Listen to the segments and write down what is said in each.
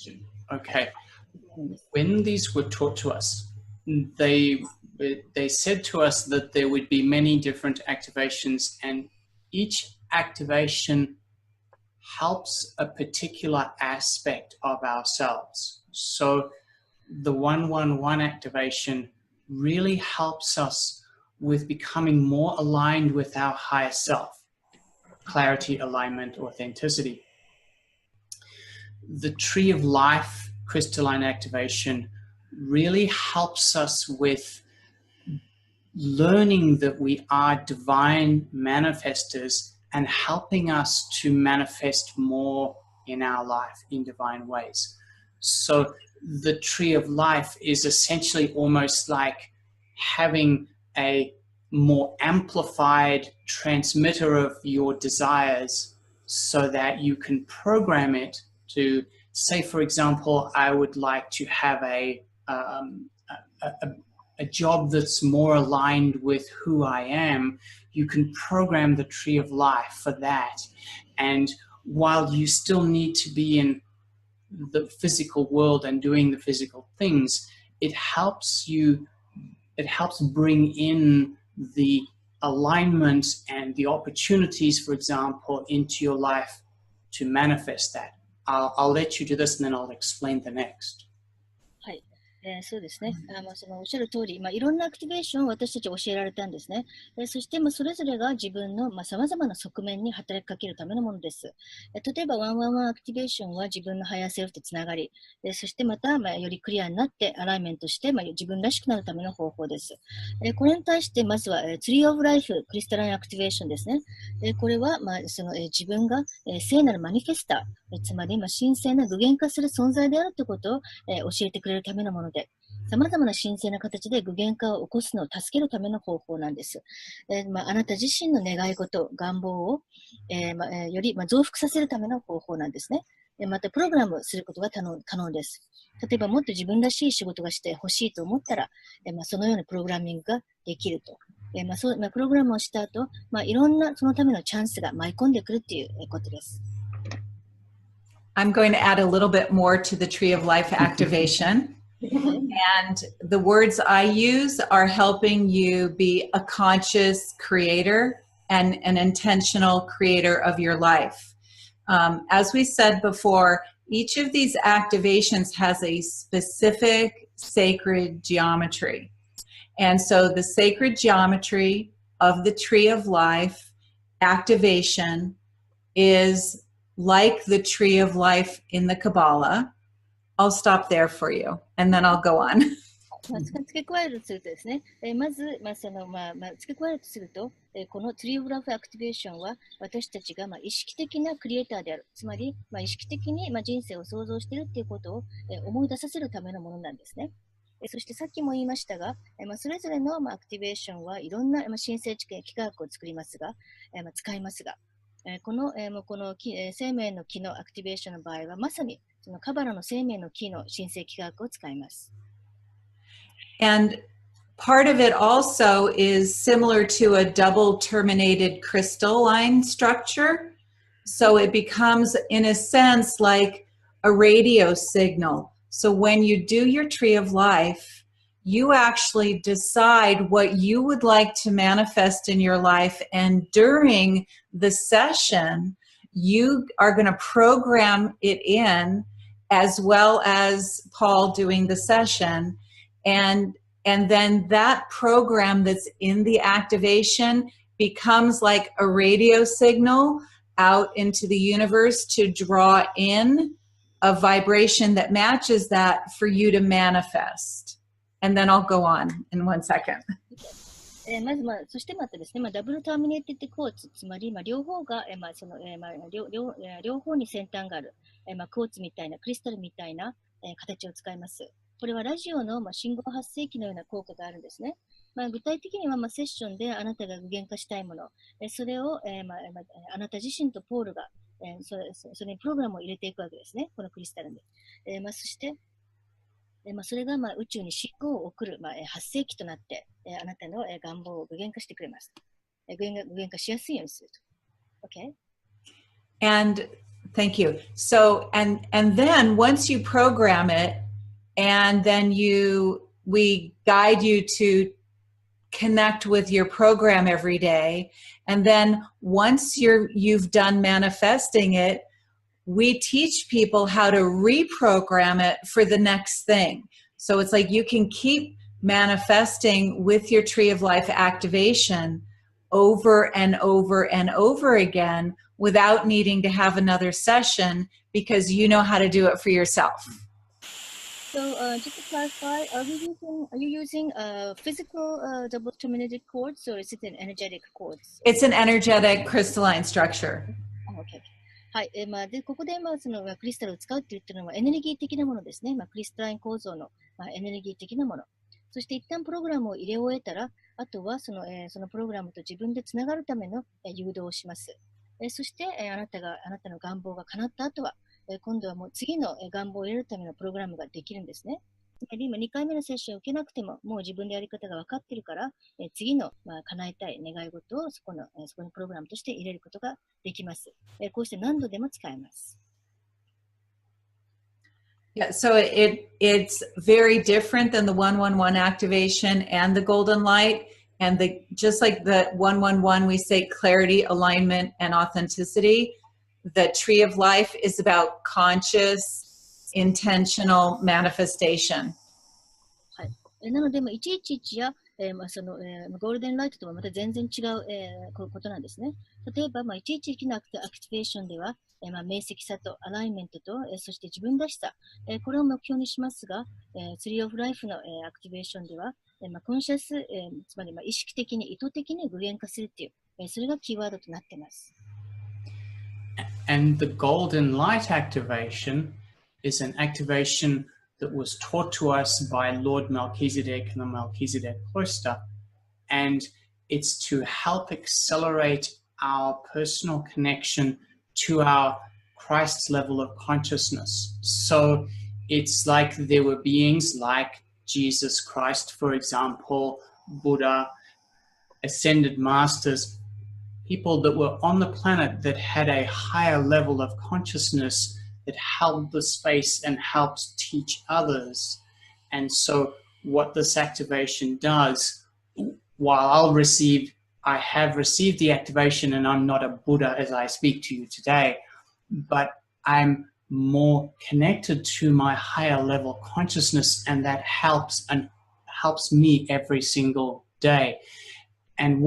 question. Okay. When these were taught to us, they said to us that there would be many different activations, and each activation helps a particular aspect of ourselves. So the 111 activation really helps us with becoming more aligned with our higher self. Clarity, alignment, authenticity. The Tree of Life crystalline activation really helps us with learning that we are divine manifestors and helping us to manifest more in our life in divine ways. So the Tree of Life is essentially almost like having a more amplified transmitter of your desires so that you can program it to say, for example, I would like to have a job that's more aligned with who I am. You can program the Tree of Life for that. And while you still need to be in the physical world and doing the physical things, it helps bring in the alignment and the opportunities, for example, into your life to manifest that. I'll let you do this and then I'll explain the next. そうですね。そのおっしゃる通り、いろんなアクティベーションを私たち教えられたんですね。そして、それぞれが自分の様々な側面に働きかけるためのものです。例えば、111アクティベーションは自分のハイヤーセルフとつながり、そしてまた、よりクリアになってアライメントして、自分らしくなるための方法です。これに対して、まずは、ツリーオブライフクリスタラインアクティベーションですね。これは、その自分が聖なるマニフェスター、つまり、神聖な具現化する存在であるということを教えてくれるためのもので、様々な神聖な形で具現化を起こすのを助けるための方法なんです。あなた自身の願い事、願望を、より増幅させるための方法なんですね。また、プログラムすることが可能です。例えば、もっと自分らしい仕事がしてほしいと思ったら、そのようなプログラミングができると。プログラムをした後、いろんなそのためのチャンスが舞い込んでくるということです。I'm going to add a little bit more to the Tree of Life activation. And the words I use are helping you be a conscious creator and an intentional creator of your life. As we said before, each of these activations has a specific sacred geometry. And so the sacred geometry of the Tree of Life activation is like the Tree of Life in the Kabbalah. I'll stop there for you, and then I'll go on. 付け加えるとするとですね、まず、付け加えるとすると、このツリーオブライフアクティベーションは私たちが意識的なクリエイターである。つまり、意識的に人生を創造しているということを思い出させるためのものなんですね。そしてさっきも言いましたが、それぞれのアクティベーションはいろんな神聖幾何学を作りますが、使いますが、この生命の木のアクティベーションの場合はまさにそのカバラの生命の木の神聖幾何学を使います。And part of it also is similar to a double terminated crystalline structure. So it becomes, in a sense, like a radio signal. So when you do your Tree of Life, you actually decide what you would like to manifest in your life. And during the session, you are going to program it in, as well as Paul doing the session. And then that program that's in the activation becomes like a radio signal out into the universe to draw in a vibration that matches that for you to manifest. And then I'll go on in 1 second. そしてまたですね、ダブルターミネーティッドクォーツ、つまり、両方が、両方に先端がある、クォーツみたいな、クリスタルみたいな、形を使います。これはラジオの、信号発生器のような効果があるんですね。具体的には、セッションであなたが具現化したいもの、それを、あなた自身とポールが、それにプログラムを入れていくわけですね、このクリスタルに。そして、それが宇宙に信号を送る、発生器となって、あなたの願望を具現化してくれます。具現化しやすいようにすると。Okay? And Thank you. So, and then once you program it, and then we guide you to connect with your program every day. And then once you've done manifesting it, we teach people how to reprogram it for the next thing. So it's like you can keep manifesting with your Tree of Life activation over and over and over again without needing to have another session because you know how to do it for yourself. So just to clarify, are you using physical double terminated chords, or is it an energetic chords? It's an energetic crystalline structure. Oh, okay. はい。で、ここで、そのクリスタルを使うって言ってるのはエネルギー的なものですね。クリスタライン構造の、エネルギー的なもの。そして一旦プログラムを入れ終えたら、あとはそのプログラムと自分でつながるための誘導をします。そしてあなたの願望が叶った後は、今度はもう次の願望を入れるためのプログラムができるんですね。今2回目のセッションを受けなくても、もう自分でやり方が分かっているから、次の、叶えたい願い事をそこのプログラムとして入れることができます。こうして何度でも使えます。Yeah, so it's very different than the 111 activation and the golden light. And just like the 111, we say clarity, alignment, and authenticity. The Tree of Life is about conscious, intentional manifestation. はい。なので、111や、そのゴールデンライトとはまた全然違う、ことなんですね。例えば、111のアクティベーションでは、明晰さとアライメントと、そして自分らしさ、これを目標にしますが、ツリーオフライフの、アクティベーションでは、コンシャス、つまり意識的に意図的に具現化するっていう、それがキーワードとなっています。And the golden light activation is an activation that was taught to us by Lord Melchizedek and the Melchizedek cloister. And it's to help accelerate our personal connection to our Christ level of consciousness. So it's like there were beings like Jesus Christ, for example, Buddha, ascended masters, people that were on the planet that had a higher level of consciousness that held the space and helped teach others. And so what this activation does, while I have received the activation and I'm not a Buddha as I speak to you today, but I'm more connected to my higher level consciousness, and that helps me every single day. And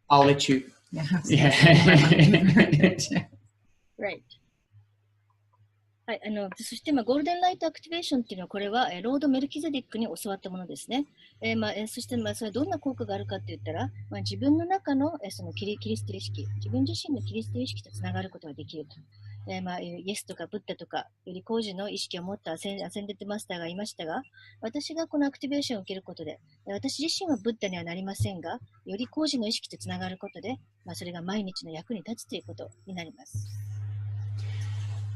I'll let you. Yeah. Right. はい、そしてゴールデンライトアクティベーションっていうのは、これはロード・メルキゼディックに教わったものですね。そしてそれはどんな効果があるかって言ったら、自分の中のそのキリスト意識、自分自身のキリスト意識とつながることができると。イエスとかブッダとかより高次の意識を持ったアセンデッドマスターがいましたが、私がこのアクティベーションを受けることで、私自身はブッダにはなりませんが、より高次の意識とつながることで、それが毎日の役に立つということになります。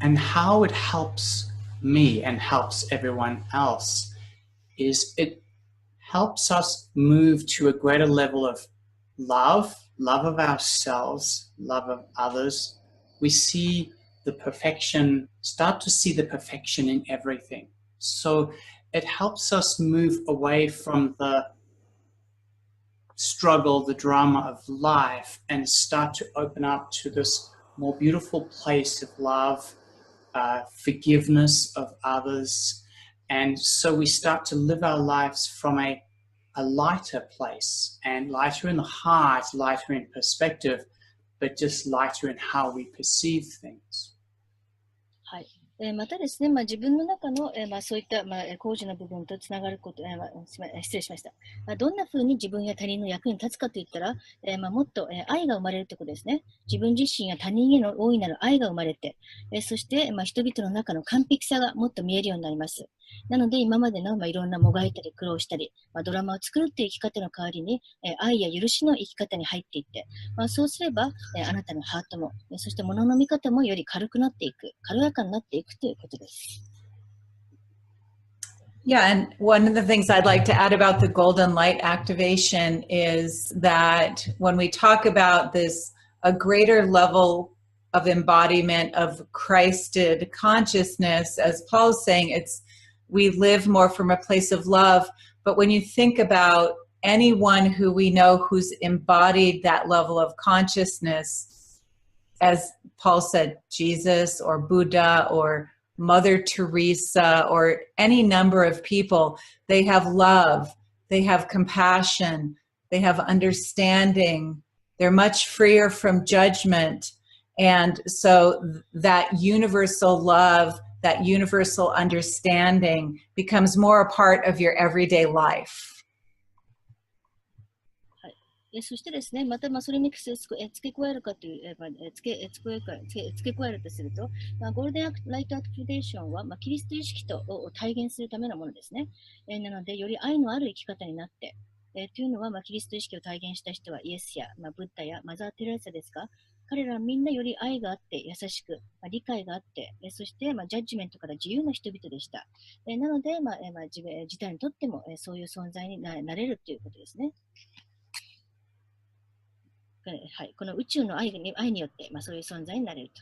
And how it helps me and helps everyone else is it helps us move to a greater level of love of ourselves, love of others. We start to see the perfection in everything. So it helps us move away from the struggle, the drama of life, and start to open up to this more beautiful place of love, forgiveness of others. And so we start to live our lives from a lighter place, and lighter in the heart, lighter in perspective, but just lighter in how we perceive things. はい。またですね、自分の中の、そういった、高次の部分とつながること、失礼しました。どんな風に自分や他人の役に立つかといったら、もっと、愛が生まれるということですね。自分自身や他人への大いなる愛が生まれて、そして、人々の中の完璧さがもっと見えるようになります。なので、今までの、いろんなもがいたり苦労したり、ドラマを作るっていう生き方の代わりに、愛や許しの生き方に入っていって、そうすれば、あなたのハートも、そして物の見方もより軽くなっていく、軽やかになっていくということです。Yeah, and one of the things I'd like to add about the golden light activation is that when we talk about this, a greater level of embodiment of Christed consciousness. As Paul's saying, we live more from a place of love. But when you think about anyone who we know who's embodied that level of consciousness, as Paul said, Jesus or Buddha or Mother Teresa or any number of people, they have love, they have compassion, they have understanding, they're much freer from judgment. And so that universal love, that universal understanding becomes more a part of your everyday life. そしてですね、またそれに付け加えるかという、付け加えるとすると、ゴールデンライトアクティベーションは、キリスト意識を体現するためのものですね。なので、より愛のある生き方になって、というのは、キリスト意識を体現した人はイエスや、ブッダやマザー・テレサですか、彼らはみんなより愛があって優しく、理解があって、そして、ジャッジメントから自由な人々でした。なので、自体にとっても、そういう存在になれるということですね。はい、この宇宙の愛によって、そういう存在になれると。